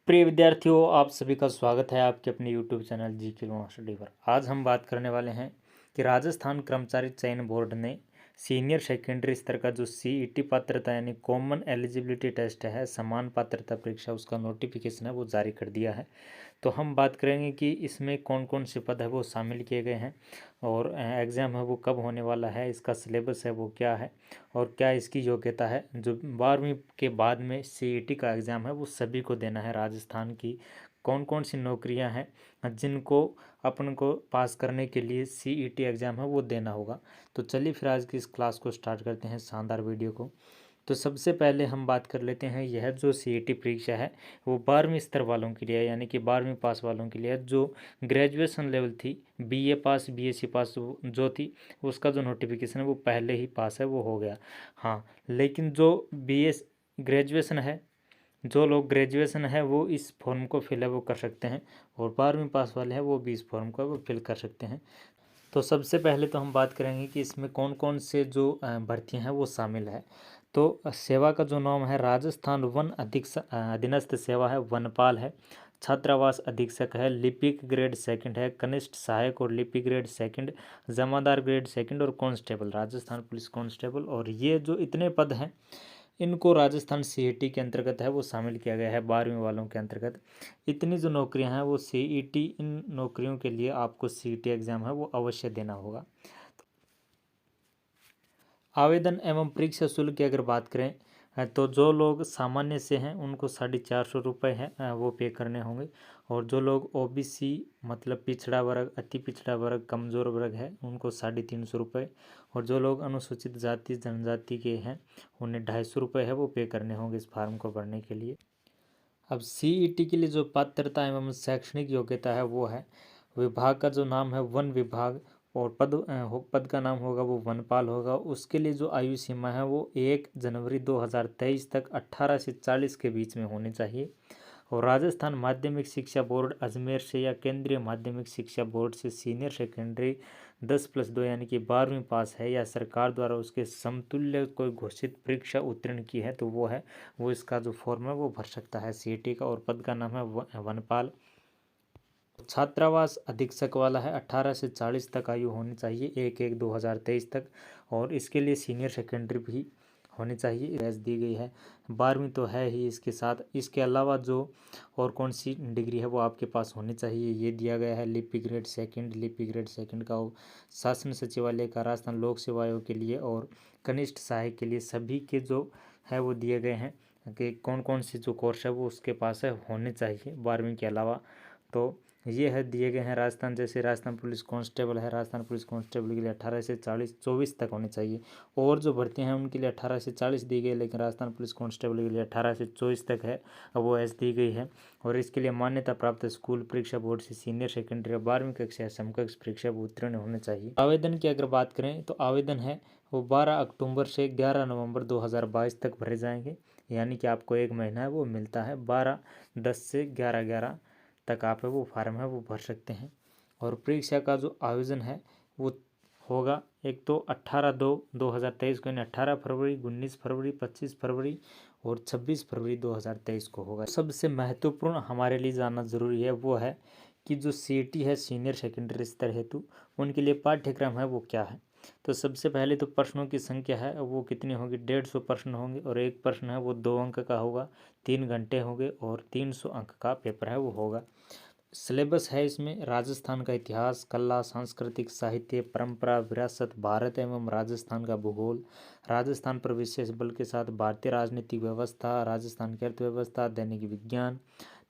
प्रिय विद्यार्थियों, आप सभी का स्वागत है आपके अपने यूट्यूब चैनल जीके स्टडी पर। आज हम बात करने वाले हैं कि राजस्थान कर्मचारी चयन बोर्ड ने सीनियर सेकेंडरी स्तर का जो सीईटी पात्रता यानी कॉमन एलिजिबिलिटी टेस्ट है, समान पात्रता परीक्षा, उसका नोटिफिकेशन है वो जारी कर दिया है। तो हम बात करेंगे कि इसमें कौन कौन से पद है वो शामिल किए गए हैं और एग्ज़ाम है वो कब होने वाला है, इसका सिलेबस है वो क्या है और क्या इसकी योग्यता है। जो 12वीं के बाद में सीईटी का एग्ज़ाम है वो सभी को देना है। राजस्थान की कौन कौन सी नौकरियां हैं जिनको अपन को पास करने के लिए सीईटी एग्ज़ाम है वो देना होगा। तो चलिए फिर आज की इस क्लास को स्टार्ट करते हैं, शानदार वीडियो को। तो सबसे पहले हम बात कर लेते हैं, यह जो सीईटी परीक्षा है वो 12वीं स्तर वालों के लिए है, यानी कि 12वीं पास वालों के लिए है। जो ग्रेजुएशन लेवल थी, बीए पास बीएससी पास जो थी, उसका जो नोटिफिकेशन है वो पहले ही पास है वो हो गया। हाँ, लेकिन जो बीएस ग्रेजुएशन है, जो लोग ग्रेजुएशन है वो इस फॉर्म को फिल है वो कर सकते हैं और 12वीं पास वाले हैं वो भी इस फॉर्म को वो फिल कर सकते हैं। तो सबसे पहले तो हम बात करेंगे कि इसमें कौन कौन से जो भर्तियां हैं वो शामिल है। तो सेवा का जो नाम है, राजस्थान वन अधीनस्थ सेवा है, वनपाल है, छात्रावास अधीक्षक है, लिपिक ग्रेड सेकंड है, कनिष्ठ सहायक और लिपिक ग्रेड सेकंड, जमादार ग्रेड सेकंड और कांस्टेबल, राजस्थान पुलिस कांस्टेबल। और ये जो इतने पद हैं इनको राजस्थान सीईटी के अंतर्गत है वो शामिल किया गया है 12वीं वालों के अंतर्गत। इतनी जो नौकरियां हैं वो सीईटी, इन नौकरियों के लिए आपको सीईटी एग्ज़ाम है वो अवश्य देना होगा। आवेदन एवं परीक्षा शुल्क की अगर बात करें तो जो लोग सामान्य से हैं उनको 450 रुपये हैं वो पे करने होंगे। और जो लोग ओबीसी मतलब पिछड़ा वर्ग, अति पिछड़ा वर्ग, कमज़ोर वर्ग है, उनको 350 रुपये। और जो लोग अनुसूचित जाति जनजाति के हैं उन्हें 250 रुपये है वो पे करने होंगे इस फार्म को भरने के लिए। अब सीईटी के लिए जो पात्रता एवं शैक्षणिक योग्यता है वो है, विभाग का जो नाम है वन विभाग और पद का नाम होगा वो वनपाल होगा। उसके लिए जो आयु सीमा है वो 1 जनवरी 2023 तक 18 से 40 के बीच में होनी चाहिए। और राजस्थान माध्यमिक शिक्षा बोर्ड अजमेर से या केंद्रीय माध्यमिक शिक्षा बोर्ड से सीनियर सेकेंडरी 10+2 यानी कि 12वीं पास है या सरकार द्वारा उसके समतुल्य कोई घोषित परीक्षा उत्तीर्ण की है तो वो है, वो इसका जो फॉर्म है वो भर सकता है सीईटी का। और पद का नाम है वनपाल। छात्रावास अधीक्षक वाला है, 18 से 40 तक आयु होनी चाहिए 1/1/2023 तक। और इसके लिए सीनियर सेकेंडरी भी होनी चाहिए, एज दी गई है। 12वीं तो है ही, इसके साथ इसके अलावा जो और कौन सी डिग्री है वो आपके पास होनी चाहिए ये दिया गया है। लिपि ग्रेड सेकंड, लिपि ग्रेड सेकंड का शासन सचिवालय का, राजस्थान लोक सेवा आयोग के लिए और कनिष्ठ सहायक के लिए, सभी के जो है वो दिए गए हैं कि कौन कौन सी जो कोर्स है वो उसके पास है होने चाहिए 12वीं के अलावा। तो ये है दिए गए हैं। राजस्थान जैसे राजस्थान पुलिस कांस्टेबल है, राजस्थान पुलिस कांस्टेबल के लिए 18 से 24 तक होनी चाहिए। और जो भर्तियां हैं उनके लिए 18 से 40 दी गई, लेकिन राजस्थान पुलिस कांस्टेबल के लिए 18 से 24 तक है वो एज दी गई है। और इसके लिए मान्यता प्राप्त स्कूल परीक्षा बोर्ड से सीनियर सेकेंडरी 12वीं कक्षा या समकक्ष परीक्षा उत्तीर्ण होने चाहिए। आवेदन की अगर बात करें तो आवेदन है वो 12 अक्टूबर से 11 नवंबर 2022 तक भरे जाएंगे, यानी कि आपको 1 महीना है वो मिलता है। 12/10 से 11/11 तक आप है वो फार्म है वो भर सकते हैं। और परीक्षा का जो आयोजन है वो होगा, एक तो 18/2/2023 को, यानी 18 फरवरी, 19 फरवरी, 25 फरवरी और 26 फरवरी 2023 को होगा। सबसे महत्वपूर्ण हमारे लिए जानना जरूरी है वो है कि जो सीईटी है सीनियर सेकेंडरी स्तर हेतु, उनके लिए पाठ्यक्रम है वो क्या है। तो सबसे पहले तो प्रश्नों की संख्या है वो कितनी होगी, 150 प्रश्न होंगे और एक प्रश्न है वो 2 अंक का होगा, 3 घंटे होंगे और 300 अंक का पेपर है वो होगा। सिलेबस है इसमें राजस्थान का इतिहास, कला, सांस्कृतिक, साहित्य, परंपरा, विरासत, भारत एवं राजस्थान का भूगोल, राजस्थान पर विशेष बल के साथ भारतीय राजनीतिक व्यवस्था, राजस्थान की अर्थव्यवस्था, दैनिक विज्ञान,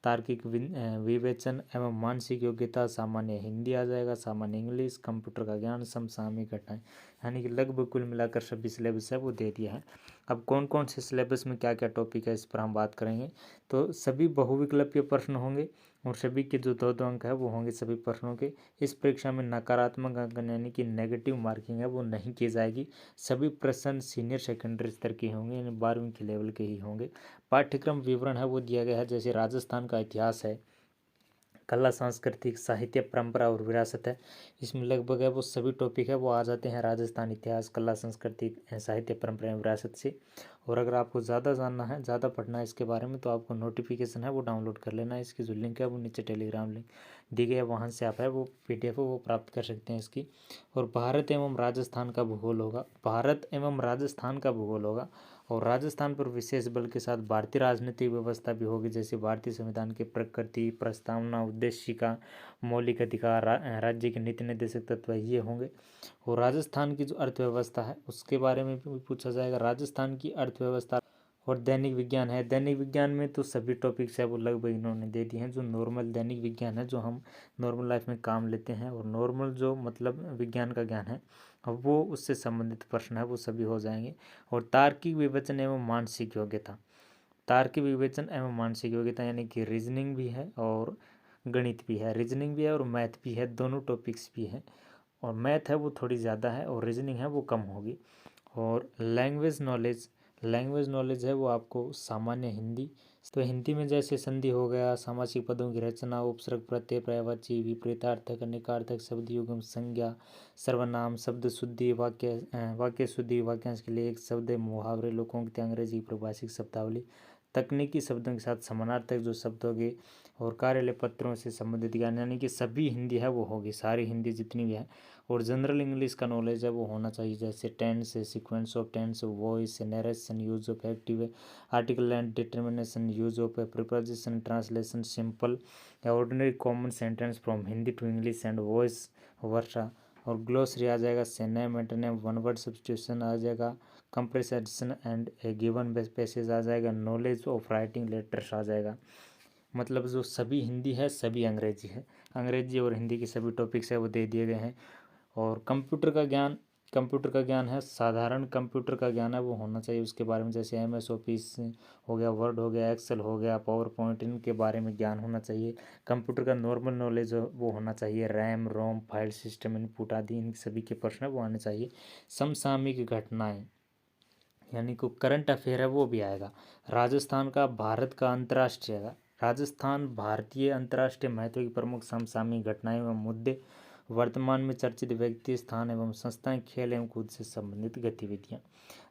तार्किक विवेचन एवं मानसिक योग्यता, सामान्य हिंदी आ जाएगा, सामान्य इंग्लिश, कंप्यूटर का ज्ञान, समसामयिक घटनाएं, यानी कि लगभग कुल मिलाकर सभी सिलेबस है वो दे दिया है। अब कौन कौन से सिलेबस में क्या क्या टॉपिक है इस पर हम बात करेंगे। तो सभी बहुविकल्पीय प्रश्न होंगे और सभी के जो 2-2 अंक है वो होंगे सभी प्रश्नों के। इस परीक्षा में नकारात्मक अंकन यानी कि नेगेटिव मार्किंग है वो नहीं की जाएगी। सभी प्रश्न सीनियर सेकेंडरी स्तर के होंगे, यानी 12वीं के लेवल के ही होंगे। पाठ्यक्रम विवरण है वो दिया गया है, जैसे राजस्थान का इतिहास है, कला, सांस्कृतिक, साहित्य, परंपरा और विरासत है। इसमें लगभग है वो सभी टॉपिक है वो आ जाते हैं राजस्थान इतिहास, कला, संस्कृति, साहित्य, परंपरा एवं विरासत से। और अगर आपको ज़्यादा जानना है, ज़्यादा पढ़ना है इसके बारे में, तो आपको नोटिफिकेशन है वो डाउनलोड कर लेना है। इसकी जो लिंक है वो नीचे टेलीग्राम लिंक दी गई है, वहाँ से आप है वो PDF है वो प्राप्त कर सकते हैं इसकी। और भारत एवं राजस्थान का भूगोल होगा, भारत एवं राजस्थान का भूगोल होगा। और राजस्थान पर विशेष बल के साथ भारतीय राजनीतिक व्यवस्था भी होगी, जैसे भारतीय संविधान की प्रकृति, प्रस्तावना, उद्देशिका, मौलिक अधिकार, राज्य के नीति निर्देशक तत्व ये होंगे। और राजस्थान की जो अर्थव्यवस्था है उसके बारे में भी पूछा जाएगा। राजस्थान की अर्थव्यवस्था और दैनिक विज्ञान है। दैनिक विज्ञान में तो सभी टॉपिक्स है वो लगभग इन्होंने दे दिए हैं। जो नॉर्मल दैनिक विज्ञान है, जो हम नॉर्मल लाइफ में काम लेते हैं, और नॉर्मल जो मतलब विज्ञान का ज्ञान है वो उससे संबंधित प्रश्न है वो सभी हो जाएंगे। और तार्किक विवेचन एवं मानसिक योग्यता, तार्किक विवेचन एवं मानसिक योग्यता यानी कि रीजनिंग भी है और गणित भी है, रीजनिंग भी है और मैथ भी है, दोनों टॉपिक्स भी हैं। और मैथ है वो थोड़ी ज़्यादा है और रीजनिंग है वो कम होगी। और लैंग्वेज नॉलेज, लैंग्वेज नॉलेज है वो आपको सामान्य हिंदी, तो हिंदी में जैसे संधि हो गया, सामासिक पदों की रचना, उपसर्ग, प्रत्यय, पर्यायवाची, विपरीतार्थक, अनेकार्थक, शब्द युग्म, संज्ञा, सर्वनाम, शब्द शुद्धि, वाक्य शुद्धि, वाक्यांश के लिए एक शब्द, मुहावरे, लोकोक्ति, अंग्रेजी परिभाषिक शब्दावली, तकनीकी शब्दों के साथ समानार्थक जो शब्द होंगे, और कार्यालय पत्रों से संबंधित ज्ञान, यानी कि सभी हिंदी है वो होगी, सारी हिंदी जितनी भी है। और जनरल इंग्लिश का नॉलेज है वो होना चाहिए, जैसे tense, sequence of tense, voice, narration, use of active article and determination, use of preposition, translation, simple या ordinary common sentence from Hindi to English and vice versa. और ग्लोसरी आ जाएगा, synonym, antonym, one word substitution आ जाएगा, comprehension and given passage आ जाएगा, knowledge of writing letters आ जाएगा। मतलब जो सभी हिंदी है सभी अंग्रेजी है, अंग्रेजी और हिंदी के सभी टॉपिक्स है वो दे दिए गए हैं। और कंप्यूटर का ज्ञान, कंप्यूटर का ज्ञान है साधारण कंप्यूटर का ज्ञान है वो होना चाहिए उसके बारे में, जैसे MS ऑफिस हो गया, वर्ड हो गया, एक्सेल हो गया, पावर पॉइंट, इनके बारे में ज्ञान होना चाहिए। कंप्यूटर का नॉर्मल नॉलेज वो होना चाहिए, RAM ROM, file system, input आदि इन सभी के प्रश्न वो आने चाहिए। समसामयिक घटनाएं यानी कि करंट अफेयर है वो भी आएगा। राजस्थान का भारत का अंतर्राष्ट्रीय, राजस्थान भारतीय अंतर्राष्ट्रीय महत्व की प्रमुख समसामयिक घटनाएं एवं मुद्दे, वर्तमान में चर्चित व्यक्ति, स्थान एवं संस्थाएं, खेल एवं कूद से संबंधित गतिविधियां।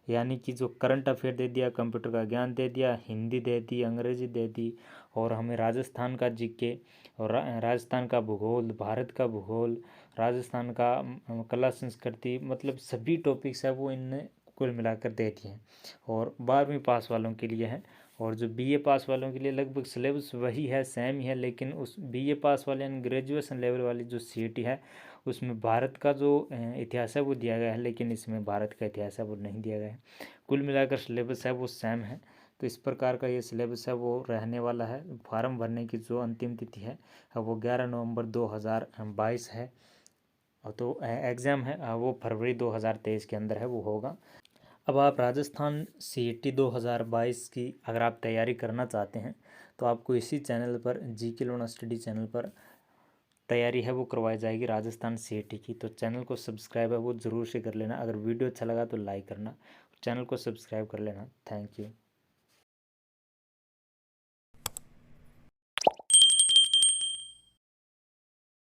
यानी कि जो करंट अफेयर दे दिया, कंप्यूटर का ज्ञान दे दिया, हिंदी दे दी, अंग्रेजी दे दी, और हमें राजस्थान का GK और राजस्थान का भूगोल, भारत का भूगोल, राजस्थान का कला संस्कृति, मतलब सभी टॉपिक्स है वो इनने कुल मिलाकर दे दिए हैं। और 12वीं पास वालों के लिए है, और जो BA पास वालों के लिए लगभग सिलेबस वही है, सेम ही है, लेकिन उस BA पास वाले यानी ग्रेजुएशन लेवल वाली जो CET है उसमें भारत का जो इतिहास है वो दिया गया है, लेकिन इसमें भारत का इतिहास है वो नहीं दिया गया है। कुल मिलाकर सिलेबस है वो सेम है। तो इस प्रकार का ये सिलेबस है वो रहने वाला है। फॉर्म भरने की जो अंतिम तिथि है वो 11 नवंबर 2022 है, और तो एग्ज़ाम है वो फरवरी 2023 के अंदर है वो होगा। अब आप राजस्थान CET 2022 की अगर आप तैयारी करना चाहते हैं तो आपको इसी चैनल पर GK लोना स्टडी चैनल पर तैयारी है वो करवाई जाएगी राजस्थान CET की। तो चैनल को सब्सक्राइब है वो ज़रूर से कर लेना। अगर वीडियो अच्छा लगा तो लाइक करना, चैनल को सब्सक्राइब कर लेना। Thank you.